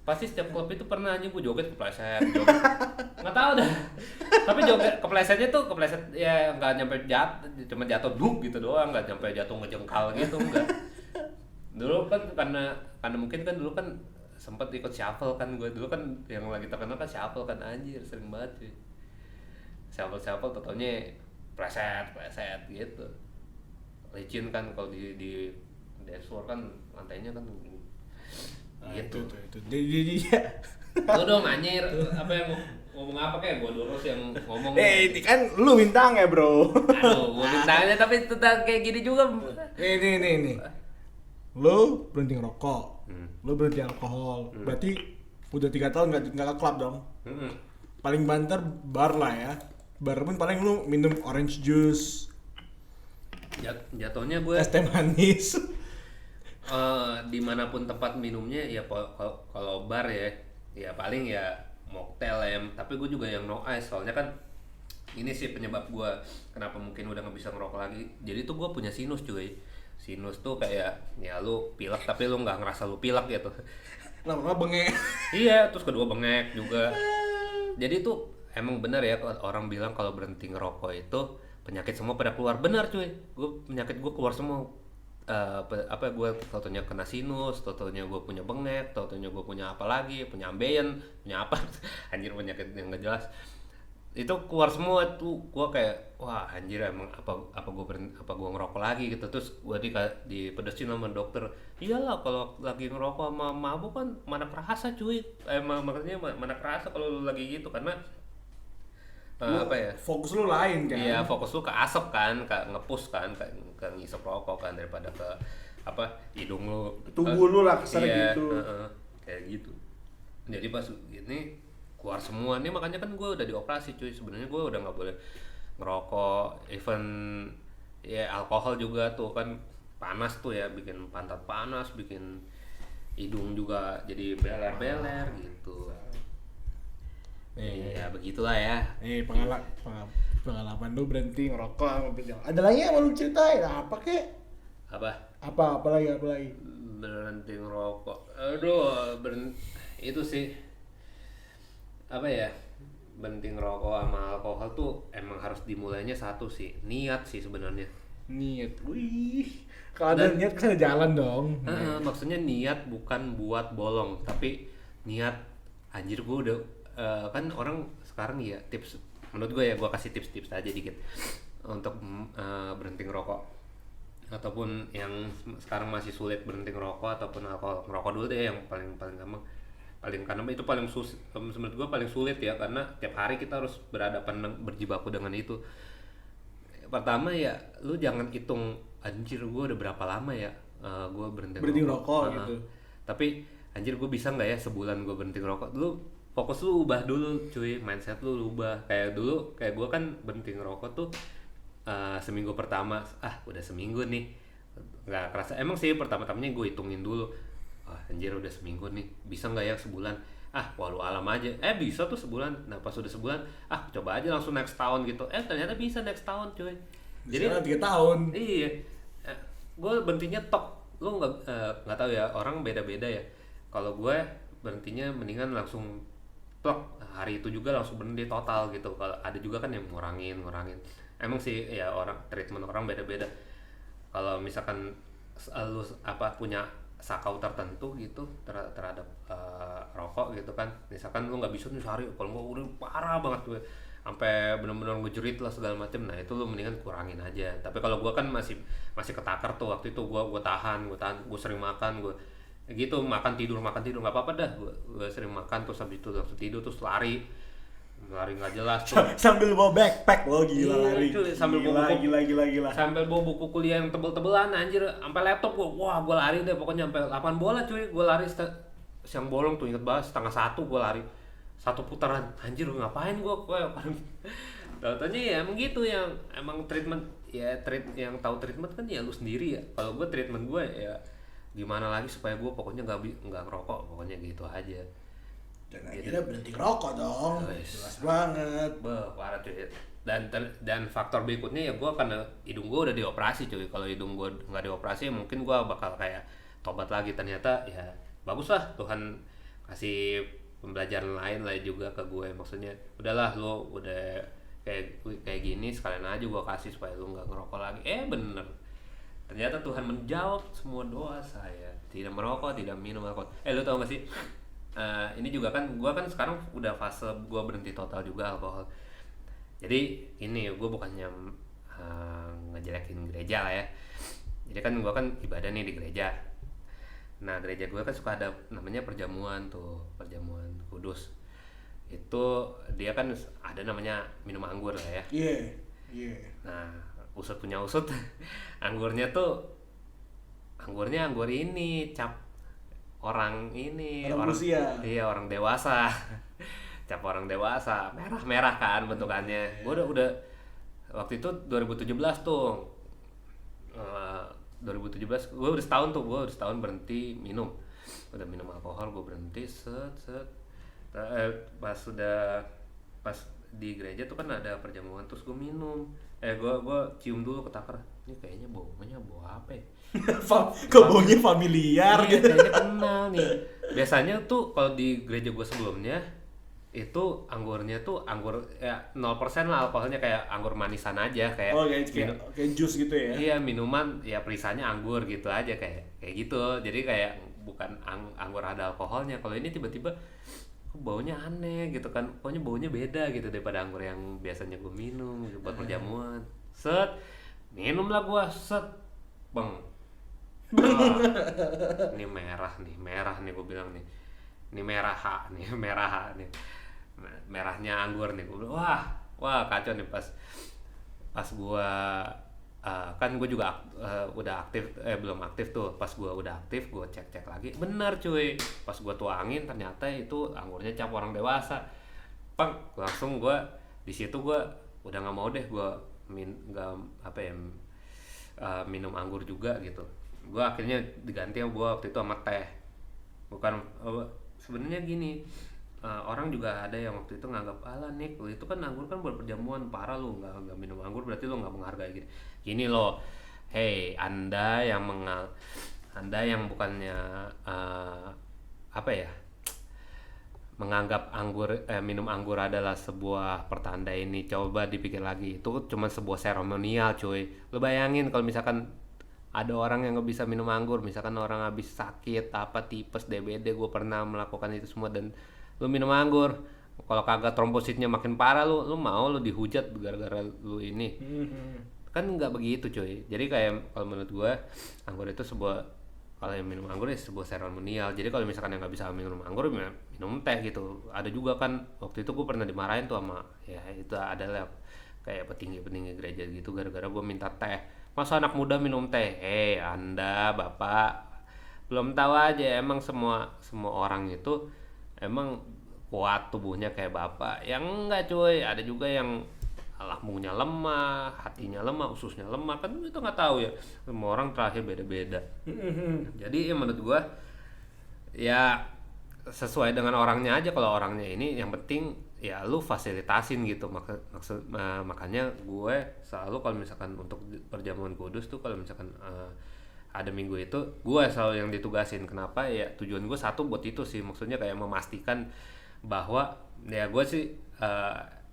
Pasti setiap klub itu pernah anjir gue joget kepleset. Nggak tahu dah. Tapi joget keplesetnya tuh kepleset ya nggak nyampe cuma jatuh duk gitu doang, nggak nyampe jatuh ngejengkal gitu, enggak. Dulu kan karena mungkin kan dulu kan sempat ikut shuffle kan, gue dulu kan yang lagi terkenal kan shuffle kan, anjir sering banget cuy. Shuffle totalnya pleset gitu. Licin kan kalau di dance floor kan lantainya kan gitu. Itu. Jadi Lu dong anjir, apa yang ngomong apa kayak gua Doros yang ngomong. ini kan lu bintangnya, Bro. Aduh, gua bintangnya tapi tetap kayak gini juga. Nih. Lu berhenti ngerokok. Lu berhenti alkohol. Berarti udah 3 tahun nggak ke klub dong. Paling banter bar lah ya. Bar pun paling lu minum orange juice. Jatuhnya gue Es teh manis. dimanapun tempat minumnya ya kalau bar ya paling ya mocktail ya, tapi gue juga yang no ice, soalnya kan ini sih penyebab gue kenapa mungkin udah nggak bisa ngerokok lagi. Jadi tuh gue punya sinus cuy. Sinus tuh kayak ya lu pilek tapi lu nggak ngerasa lu pilek gitu. Lama-lama bengek. Iya, terus kedua bengek juga. Jadi tuh emang benar ya orang bilang kalau berhenti ngerokok itu penyakit semua pada keluar. Benar cuy, penyakit gue keluar semua. Gue taunya kena sinus, taunya gue punya bengek, taunya gue punya apa lagi, punya ambeien, punya apa anjir penyakit yang gak jelas itu keluar semua tuh. Gue kayak wah anjir emang apa gue ngerokok lagi gitu. Terus gue dipedesin sama dokter, iyalah kalau lagi ngerokok sama mabuk kan mana kerasa cuy, makanya mana kerasa kalau lu lagi gitu, karena fokus lu lain kan. Iya, fokus lu ke asap kan, ke ngepus kan, ke ngisep rokok kan, daripada ke hidung lu, tubuh lu lah kesannya gitu. Kayak gitu. Jadi pas ini keluar semua nih, makanya kan gue udah dioperasi cuy. Sebenarnya gue udah nggak boleh ngerokok, even ya alkohol juga tuh kan panas tuh ya, bikin pantat panas, bikin hidung juga jadi beler-beler gitu. Ya begitulah ya. Pengalaman lu berhenti ngerokok sama berjalan. Ada lagi yang mau lu ceritain? Apa kek? Apa lagi? Berhenti ngerokok. Aduh, itu sih berhenti ngerokok sama alkohol tuh emang harus dimulainya satu sih, niat sih sebenarnya. Niat. Wih. Kalau ada niat kan ada jalan dong. Maksudnya niat bukan buat bolong, tapi niat anjir gue udah kan orang sekarang ya tips menurut gue ya, gue kasih tips-tips aja dikit untuk berhenti ngerokok, ataupun yang sekarang masih sulit berhenti ngerokok ataupun alkohol. Ngerokok dulu deh yang paling gampang, karena itu paling menurut gue paling sulit ya, karena tiap hari kita harus berjibaku dengan itu. Pertama ya lu jangan hitung anjir gue udah berapa lama ya gue berhenti ngerokok gitu, tapi anjir gue bisa nggak ya sebulan gue berhenti ngerokok. Dulu fokus lu ubah dulu cuy, mindset lu ubah. Kayak dulu kayak gue kan berhenti ngerokok tuh seminggu pertama, udah seminggu nih nggak kerasa. Emang sih pertama-tamanya gue hitungin dulu, anjir udah seminggu nih, bisa nggak ya sebulan? Walau alam aja, bisa tuh sebulan. Nah pas udah sebulan, coba aja langsung next tahun gitu. Ternyata bisa next tahun cuy. Jadi 3 tahun. Iya, gue berhentinya tok. Lu nggak tahu ya, orang beda-beda ya. Kalau gue berhentinya mendingan langsung hari itu juga langsung berhenti total gitu. Kalau ada juga kan yang ngurangin. Emang sih ya treatment orang beda-beda. Kalau misalkan lu punya sakau tertentu gitu terhadap rokok gitu kan, misalkan lu nggak bisa nih sehari, kalau nggak udah parah banget tuh sampai benar-benar ngejerit lah segala macem, nah itu lu mendingan kurangin aja. Tapi kalau gua kan masih ketakar tuh waktu itu, gua tahan, gua sering makan, gua gitu makan tidur nggak apa-apa dah, gue sering makan terus habis itu langsung tidur terus lari nggak jelas tuh sambil bawa backpack lo, gila lari cuy, sambil bawa buku kuliah yang tebel-tebelan anjir, sampai laptop gue lari deh pokoknya sampai 8 bola cuy. Gue lari siang bolong tuh, inget banget 12:30 gue lari 1 putaran, anjir ngapain gue taunya ya emang gitu. Yang emang treatment ya yang tahu treatment kan ya lu sendiri ya. Kalau gue treatment gue ya gimana lagi supaya gue pokoknya nggak ngerokok, pokoknya gitu aja. Dan akhirnya berhenti ngerokok dong. Jelas banget. Parah cuy. Dan faktor berikutnya ya gue karena hidung gue udah dioperasi cuy. Kalau hidung gue nggak dioperasi mungkin gue bakal kayak tobat lagi. Ternyata ya bagus lah, Tuhan kasih pembelajaran lain lah juga ke gue. Maksudnya udahlah lo udah kayak gini, sekalian aja gue kasih supaya lo nggak ngerokok lagi. Bener. Ternyata Tuhan menjawab semua doa saya. Tidak merokok, tidak minum alkohol. Lu tau gak sih? Ini juga kan, gue kan sekarang udah fase gue berhenti total juga alkohol. Jadi ini gue bukannya ngejelekin gereja lah ya. Jadi kan gue kan ibadah nih di gereja. Nah gereja gue kan suka ada namanya perjamuan kudus. Itu dia kan ada namanya minum anggur lah ya. Iya. Nah usut punya usut, anggurnya anggur ini cap orang usia. Iya, orang dewasa. Cap orang dewasa, merah kan bentukannya. Gue udah waktu itu 2017 tuh 2017 gue udah setahun berhenti minum, udah minum alkohol gue berhenti pas di gereja tuh kan ada perjamuan terus gue minum, gue cium dulu ke takar, ini kayaknya baunya bau apa ya? Kok baunya familiar Iya, gitu. kayaknya kenal nih. Biasanya tuh kalau di gereja gue sebelumnya itu anggurnya tuh anggur ya 0% lah alkoholnya, kayak anggur manisan aja kayak kayak jus gitu ya. iya, minuman ya perisanya anggur gitu aja kayak gitu. Jadi kayak bukan anggur ada alkoholnya. Kalau ini tiba-tiba kok baunya aneh gitu kan. Pokoknya baunya beda gitu daripada anggur yang biasanya gue minum buat perjamuan. Minumlah gua bang. Wah, ini merah nih gue bilang nih. Ini merah nih. Merahnya anggur nih. Gue bilang, wah kacau nih pas gua kan gue juga udah aktif, belum aktif tuh. Pas gua udah aktif, gua cek lagi. Bener cuy. Pas gua tuangin ternyata itu anggurnya cap orang dewasa. Langsung gua di situ gua udah nggak mau deh gua minum anggur juga gitu. Gua akhirnya diganti gua waktu itu sama teh. Bukan sebenarnya gini, orang juga ada yang waktu itu nganggap Nick itu kan anggur kan buat perjamuan, parah lu nggak minum anggur berarti lu nggak menghargai gitu. Gini loh, hey anda yang bukannya menganggap minum anggur adalah sebuah pertanda ini, coba dipikir lagi, itu cuma sebuah seremonial cuy. Lu bayangin kalau misalkan ada orang yang nggak bisa minum anggur, misalkan orang habis sakit tipes, DBD, gue pernah melakukan itu semua, dan lu minum anggur, kalau kagak trombositnya makin parah, lu mau lu dihujat gara-gara lu ini. Kan nggak begitu cuy. Jadi kayak kalau menurut gue anggur itu kalau yang minum anggur ya sebuah seremonial. Jadi kalau misalkan yang nggak bisa minum anggur, minum teh gitu. Ada juga kan waktu itu gue pernah dimarahin tuh sama ya itu adalah kayak petinggi gereja gitu gara-gara gue minta teh. Masa anak muda minum teh? Anda bapak belum tahu aja, emang semua orang itu emang kuat tubuhnya kayak bapak? Yang enggak cuy, ada juga yang lambungnya lemah, hatinya lemah, ususnya lemah, kan itu nggak tahu ya. Semua orang terakhir beda-beda. Jadi ya menurut gua ya sesuai dengan orangnya aja. Kalau orangnya ini yang penting ya lu fasilitasin gitu. Makanya gue selalu kalau misalkan untuk perjamuan kudus tuh kalau misalkan ada minggu itu gue selalu yang ditugasin. Kenapa ya, tujuan gue satu buat itu sih, maksudnya kayak memastikan bahwa ya gue sih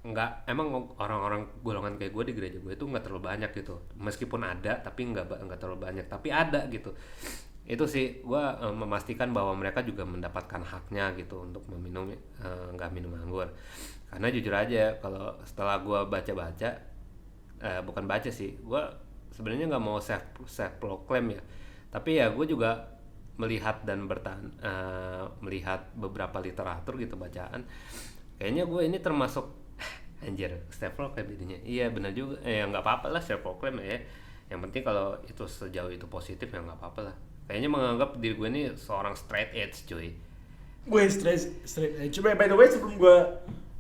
nggak, emang orang-orang golongan kayak gue di gereja gue itu nggak terlalu banyak gitu, meskipun ada tapi nggak terlalu banyak, tapi ada gitu. Itu sih gue memastikan bahwa mereka juga mendapatkan haknya gitu untuk meminum nggak minum anggur. Karena jujur aja kalau setelah gue baca-baca, bukan baca sih, gue sebenarnya nggak mau self proclaim ya, tapi ya gue juga melihat dan melihat beberapa literatur gitu, bacaan, kayaknya gue ini termasuk anjir self proclaim jadinya. Iya benar juga, ya nggak apa-apa lah self proclaim ya, yang penting kalau itu sejauh itu positif ya nggak apa-apa lah. Kayaknya menganggap diri gue ini seorang straight edge cuy. Gue straight edge. Coba by the way sebelum gue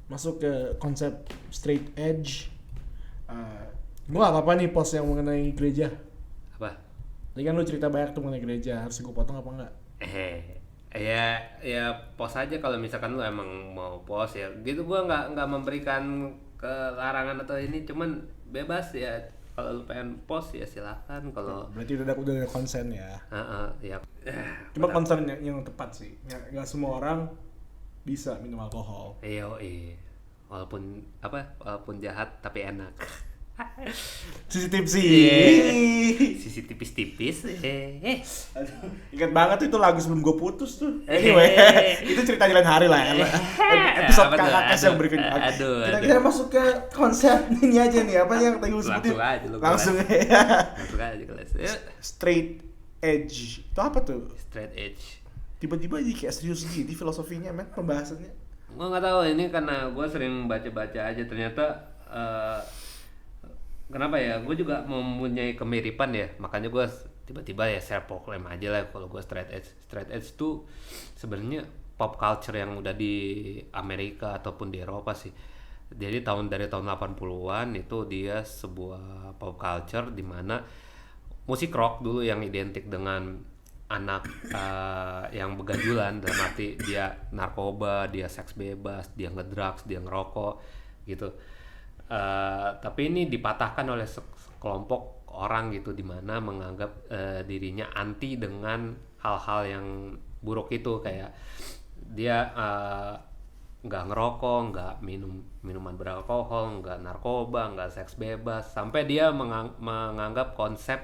masuk ke konsep straight edge, gue gak apa-apa nih post yang mengenai gereja. Apa? Tadi kan lu cerita banyak tuh mengenai gereja, harus gue potong apa enggak? Ya post aja kalau misalkan lu emang mau post ya gitu. Gue nggak memberikan kelarangan atau ini, cuman bebas ya. Kalau lu pengen post ya silakan. Kalau berarti udah ada konsen ya. Ya. Cuma konsen yang tepat sih. Nggak semua orang bisa minum alkohol. Iya. Walaupun jahat tapi enak. Sisi tipsi. Sisi tipis-tipis. Aduh, ingat banget tuh itu lagu sebelum gue putus tuh. Anyway, itu cerita jalan hari lah. Episode KKS yang berikutnya. Kita masuk ke konsep ini aja nih. Apa yang tadi lu sebutin? Langsung aja kelas. Straight edge. Itu apa tuh? Straight edge. Tiba-tiba jadi kayak serius gitu filosofinya, men, pembahasannya. Gue nggak tahu, ini karena gue sering baca-baca aja, ternyata kenapa ya, gue juga mempunyai kemiripan ya, makanya gue tiba-tiba ya self proclaim aja lah kalau gue straight edge tuh sebenarnya pop culture yang udah di Amerika ataupun di Eropa sih. Jadi dari tahun 80-an itu dia sebuah pop culture di mana musik rock dulu yang identik dengan anak yang begajulan, dalam arti dia narkoba, dia seks bebas, dia ngedrugs, dia ngerokok gitu. Tapi ini dipatahkan oleh sekelompok orang gitu, dimana menganggap dirinya anti dengan hal-hal yang buruk itu, kayak dia nggak ngerokok, nggak minum minuman beralkohol, nggak narkoba, nggak seks bebas, sampai dia menganggap konsep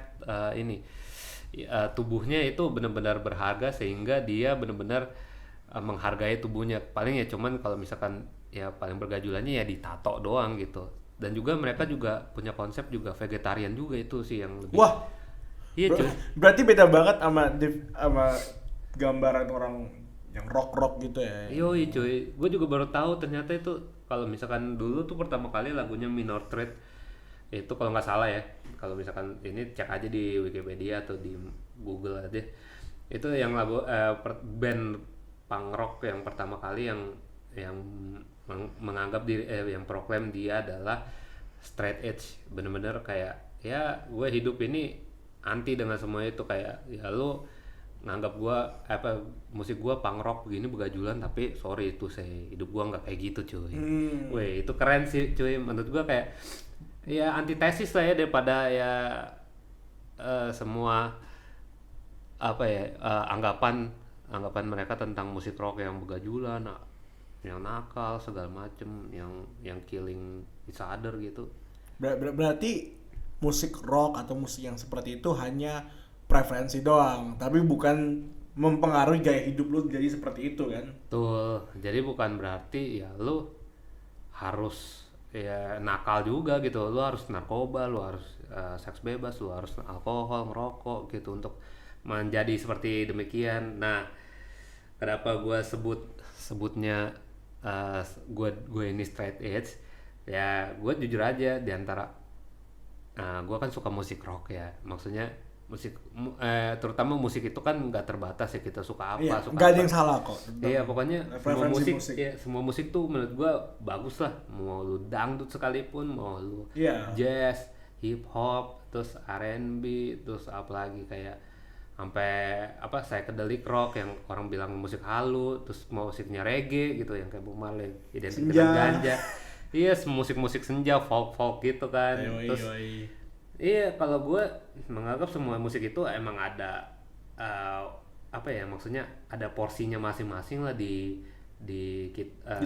tubuhnya itu benar-benar berharga, sehingga dia benar-benar menghargai tubuhnya. Paling ya cuman kalau misalkan ya paling bergajulannya ya ditato doang gitu. Dan juga mereka juga punya konsep juga vegetarian juga, itu sih yang lebih. Wah. Iya cuy. Berarti beda banget sama gambaran orang yang rock gitu ya. Yoi cuy, gue juga baru tahu ternyata itu kalau misalkan dulu tuh pertama kali lagunya Minor Threat itu, kalau nggak salah ya, kalau misalkan ini cek aja di Wikipedia atau di Google aja, itu yang lagu band punk rock yang pertama kali yang menganggap diri yang proklaim dia adalah straight edge, bener-bener kayak ya gue hidup ini anti dengan semua itu, kayak ya lu nganggap gua musik gua punk rock begini begajulan, tapi sorry itu hidup gua nggak kayak gitu cuy. Weh itu keren sih cuy, menurut gua kayak ya antitesis lah ya daripada ya semua anggapan mereka tentang musik rock yang begajulan, yang nakal segala macem, yang killing each other gitu. Berarti musik rock atau musik yang seperti itu hanya preferensi doang, tapi bukan mempengaruhi gaya hidup lu jadi seperti itu kan? Tuh, jadi bukan berarti ya lu harus ya nakal juga gitu, lu harus narkoba, lu harus seks bebas, lu harus alkohol, ngerokok gitu untuk menjadi seperti demikian. Nah, kenapa gue sebutnya gue ini straight edge? Ya, gue jujur aja, diantara gue kan suka musik rock ya, maksudnya terutama musik itu kan nggak terbatas ya, kita suka apa, suka nggak ada apa. yang salah kok. Iya pokoknya semua musik. Ya, semua musik tuh menurut gua bagus lah, mau lu dangdut sekalipun, mau lu jazz, hip hop, terus R&B, terus apa lagi kayak sampai psychedelic rock yang orang bilang musik halu, terus musiknya reggae gitu yang kayak Bob Marley identik dengan ganja. Iya, musik-musik senja, folk gitu kan. Terus iya, kalau gue menganggap semua musik itu emang ada maksudnya ada porsinya masing-masing lah di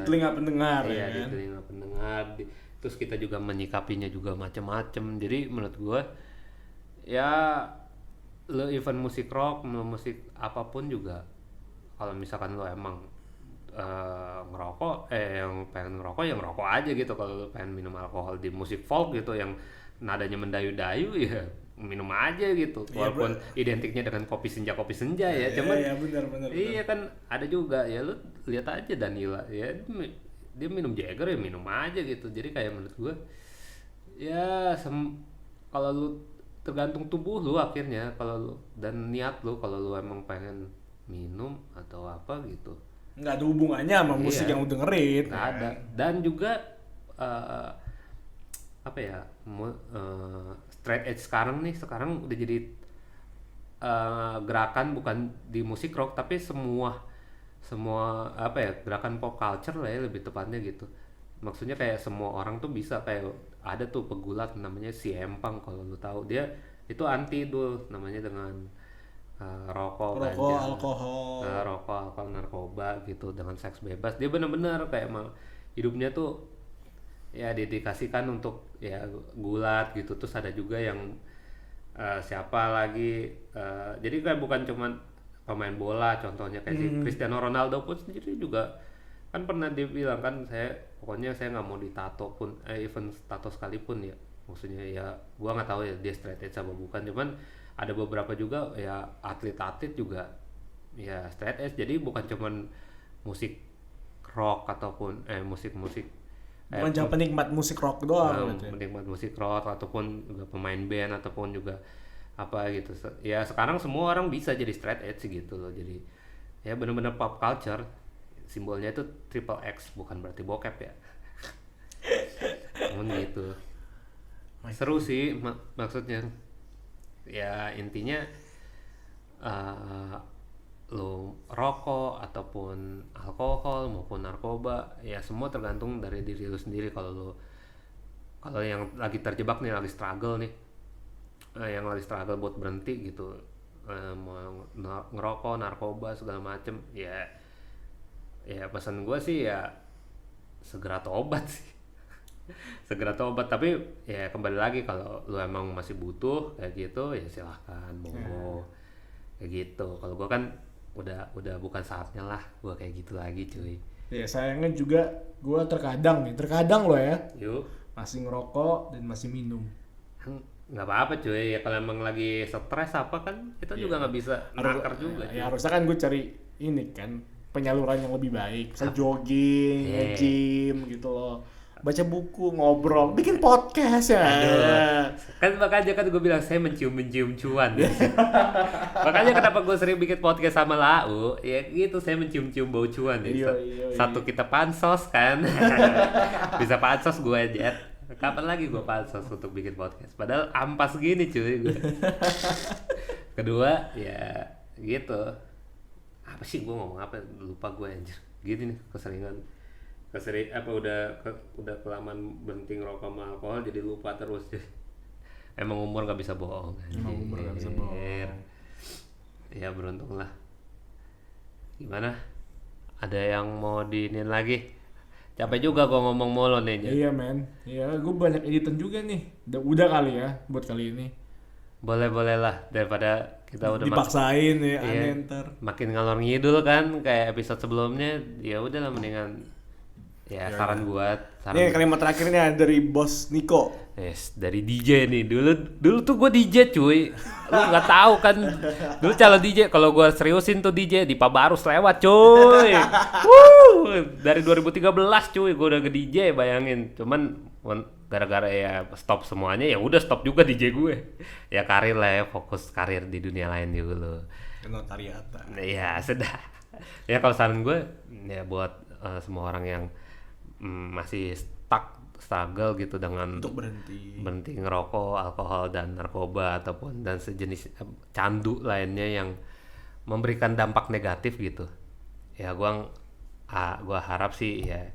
telinga pendengar. Iya, di telinga pendengar. Terus kita juga menyikapinya juga macam-macam. Jadi menurut gue ya lo even musik rock, musik apapun juga, kalau misalkan lo emang ngerokok, yang pengen ngerokok ya ngerokok aja gitu. Kalau pengen minum alkohol di musik folk gitu yang nadanya mendayu-dayu ya minum aja gitu, walaupun identiknya dengan kopi senja ya, cuman benar. Iya kan ada juga ya, lu lihat aja Danila ya, dia minum Jagger ya minum aja gitu. Jadi kayak menurut gue ya kalau lu tergantung tubuh lu akhirnya, kalau lu dan niat lu, kalau lu emang pengen minum atau apa gitu, nggak ada hubungannya sama musik yang lu dengerin. Nggak ada. Dan juga straight edge sekarang udah jadi gerakan bukan di musik rock, tapi semua gerakan pop culture lah ya lebih tepatnya gitu. Maksudnya kayak semua orang tuh bisa, kayak ada tuh pegulat namanya si Empang, kalau lu tahu, dia itu anti tuh namanya dengan rokok, ganja, alkohol, narkoba gitu, dengan seks bebas. Dia benar-benar kayak hidupnya tuh ya dedikasikan untuk ya gulat gitu. Terus ada juga yang siapa lagi jadi kayak bukan cuman pemain bola contohnya kayak si Cristiano Ronaldo pun sendiri juga kan pernah dibilang kan, pokoknya saya nggak mau ditato pun, even tato sekalipun ya, maksudnya ya gua nggak tahu ya dia straight edge apa bukan, cuman ada beberapa juga ya atlet-atlet juga ya straight edge. Jadi bukan cuman musik rock ataupun musik-musik bukan cuma penikmat musik rock doang, penikmat musik rock ataupun juga pemain band ataupun juga apa gitu ya. Sekarang semua orang bisa jadi straight edge gitu loh. Jadi ya benar-benar pop culture, simbolnya itu triple X, bukan berarti bokep ya. Namun gitu seru sih maksudnya. Ya intinya lu rokok ataupun alkohol maupun narkoba ya semua tergantung dari diri lu sendiri. Kalau yang lagi terjebak nih, lagi struggle nih, yang lagi struggle buat berhenti gitu, mau ngerokok, narkoba segala macem, ya pesan gue sih ya segera tobat sih. Segera tobat. Tapi ya kembali lagi kalau lu emang masih butuh kayak gitu ya silahkan monggo kayak gitu. Kalau gue kan udah bukan saatnya lah gue kayak gitu lagi cuy. Ya sayangnya juga gue terkadang loh ya Yuk masih ngerokok dan masih minum. nggak apa-apa cuy, ya kalau emang lagi stres apa kan kita juga nggak bisa nakar juga cuy. Ya harusnya kan gue cari ini kan penyaluran yang lebih baik, bisa jogging, nge-gym gitu loh, baca buku, ngobrol, bikin podcast ya. Aduh. Kan makanya kan gue bilang saya mencium cuan. Makanya kenapa gue sering bikin podcast sama Lau, ya gitu, saya mencium bau cuan. Iya. Satu kita pansos kan. Bisa pansos gue aja. Kapan lagi gue pansos untuk bikin podcast? Padahal ampas gini cuy gue. Kedua ya gitu. Apa sih gue ngomong apa? Lupa gue anjir. Gini nih keseringan. Udah kelamaan berhenti ngerokok sama alkohol jadi lupa terus. Emang umur gak bisa bohong. Ya beruntung lah. Gimana? Ada yang mau diinin lagi? Capek juga gue ngomong mulu nih. Iya men. Iya gue banyak editan juga nih. Udah kali ya buat kali ini. Boleh lah daripada kita udah dipaksain ya aneh ntar. Makin ngalor ngidul kan kayak episode sebelumnya. Ya udahlah mendingan saran buat ini kalimat terakhirnya dari bos Niko. Yes, dari DJ nih. Dulu tuh gue DJ cuy. Lu nggak tahu kan. Dulu calon DJ. Kalau gue seriusin tuh DJ di Pabarus lewat cuy. Dari 2013 cuy gue udah ke DJ, bayangin. Cuman gara-gara ya stop semuanya, ya udah stop juga DJ gue. Ya karir lah ya, fokus karir di dunia lain dulu. Notariatan. Ya sudah. Ya kalau saran gue ya buat semua orang yang masih struggle gitu dengan untuk berhenti ngerokok, alkohol dan narkoba ataupun dan sejenis candu lainnya yang memberikan dampak negatif gitu. Ya gua harap sih ya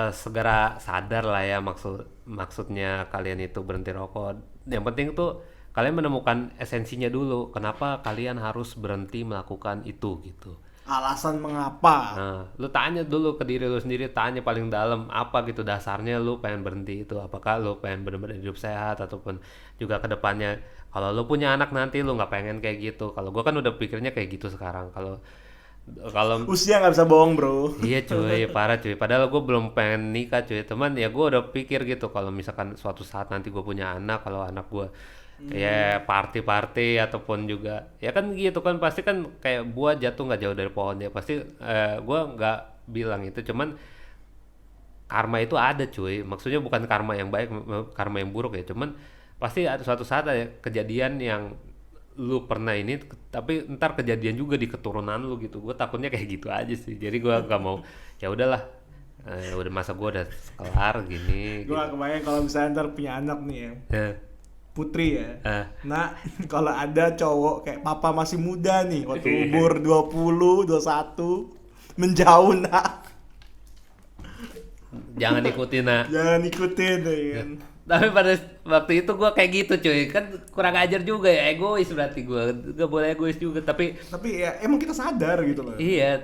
segera sadar lah ya maksudnya kalian itu berhenti rokok. Yang penting tuh kalian menemukan esensinya dulu. Kenapa kalian harus berhenti melakukan itu gitu. Alasan mengapa? Nah, lu tanya dulu ke diri lu sendiri, tanya paling dalam apa gitu dasarnya lu pengen berhenti itu. Apakah lu pengen benar-benar hidup sehat ataupun juga ke depannya kalau lu punya anak nanti lu nggak pengen kayak gitu. Kalau gua kan udah pikirnya kayak gitu sekarang. Kalau usia nggak bisa bohong bro. Iya cuy, parah cuy. Padahal gue belum pengen nikah cuy. Teman ya gue udah pikir gitu kalau misalkan suatu saat nanti gue punya anak, kalau anak gue ya party ataupun juga ya kan gitu kan pasti kan kayak buah jatuh nggak jauh dari pohonnya. Pasti gue nggak bilang itu, cuman karma itu ada cuy. Maksudnya bukan karma yang baik, karma yang buruk ya. Cuman pasti ada suatu saat ada kejadian yang lu pernah ini tapi ntar kejadian juga di keturunan lu gitu. Gue takutnya kayak gitu aja sih, jadi gue gak mau. Ya udahlah, udah masa gue udah kelar gini. Gue gak kebayang kalau misalnya ntar punya anak nih ya, putri ya. Nah kalau ada cowok kayak papa masih muda nih waktu umur 20, 21 menjauh nak, jangan ikutin nak. Jangan ikutin ya kan. Tapi pada waktu itu gue kayak gitu cuy, kan kurang ajar juga ya, egois berarti gue gak boleh egois juga. Tapi ya emang kita sadar gitu loh. Iya,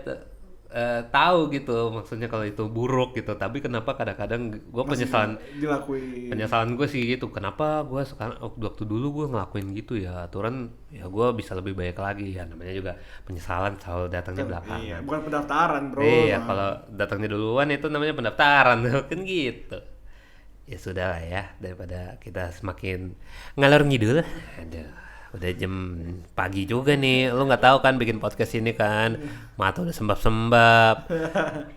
tahu gitu maksudnya kalau itu buruk gitu. Tapi kenapa kadang-kadang gue penyesalan gue sih gitu. Kenapa gue sekarang waktu dulu gue ngelakuin gitu ya, aturan ya gue bisa lebih baik lagi ya. Namanya juga penyesalan selalu datangnya belakangan. Iya, bukan pendaftaran bro. Iya, kalau datangnya duluan itu namanya pendaftaran kan gitu. Ya sudah lah ya, daripada kita semakin ngalor ngidul. Aduh, udah jam pagi juga nih. Lu nggak tahu kan bikin podcast ini kan, mata udah sembab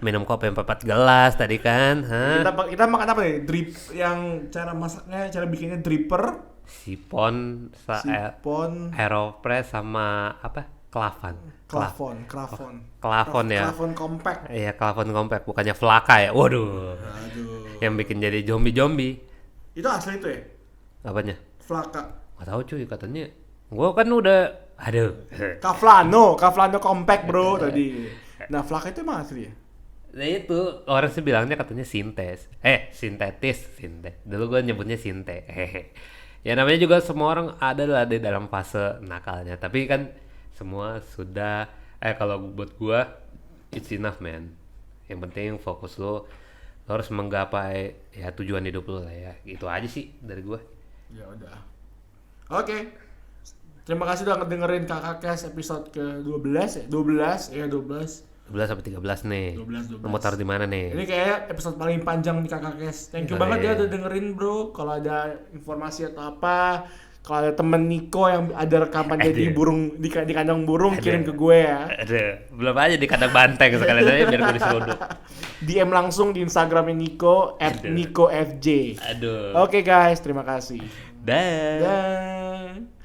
minum kopi 4 gelas tadi kan. Kita makan apa nih? Drip yang cara masaknya, cara bikinnya dripper, sipon aeropress sama apa? Klafon ya. Klafon compact. Iya, klafon compact, bukannya Flaka ya. Waduh. Yang bikin jadi zombie. Itu asli itu ya? Apanya? Flaka. Nggak tahu cuy, katanya gue kan udah aduh. Kavlano compact bro tadi. Nah, Flaka itu emang asli ya? Nah itu orang sih bilangnya katanya sintetis. Dulu gue nyebutnya sinte. Ya namanya juga semua orang ada lah di dalam fase nakalnya. Tapi kan semua sudah kalau buat gue it's enough man. Yang penting fokus lo harus menggapai ya tujuan hidup lo lah ya. Itu aja sih dari gue. Ya udah. Oke. Terima kasih udah ngedengerin Kakak Kes episode ke-12 ya. 12 sampai 13 nih. 12. Lo mau taruh di mana nih? Ini kayak episode paling panjang di Kakak Kes. Thank you banget ya udah dengerin bro. Kalau ada informasi atau apa, kalau ada temen Niko yang ada rekaman jadi burung di kandang burung, kirim ke gue ya. Belum aja di kandang banteng sekalian aja biar gue diseruduk. DM langsung di Instagramnya Niko @NikoFJ. Aduh. Oke guys, terima kasih. Dah. Dah.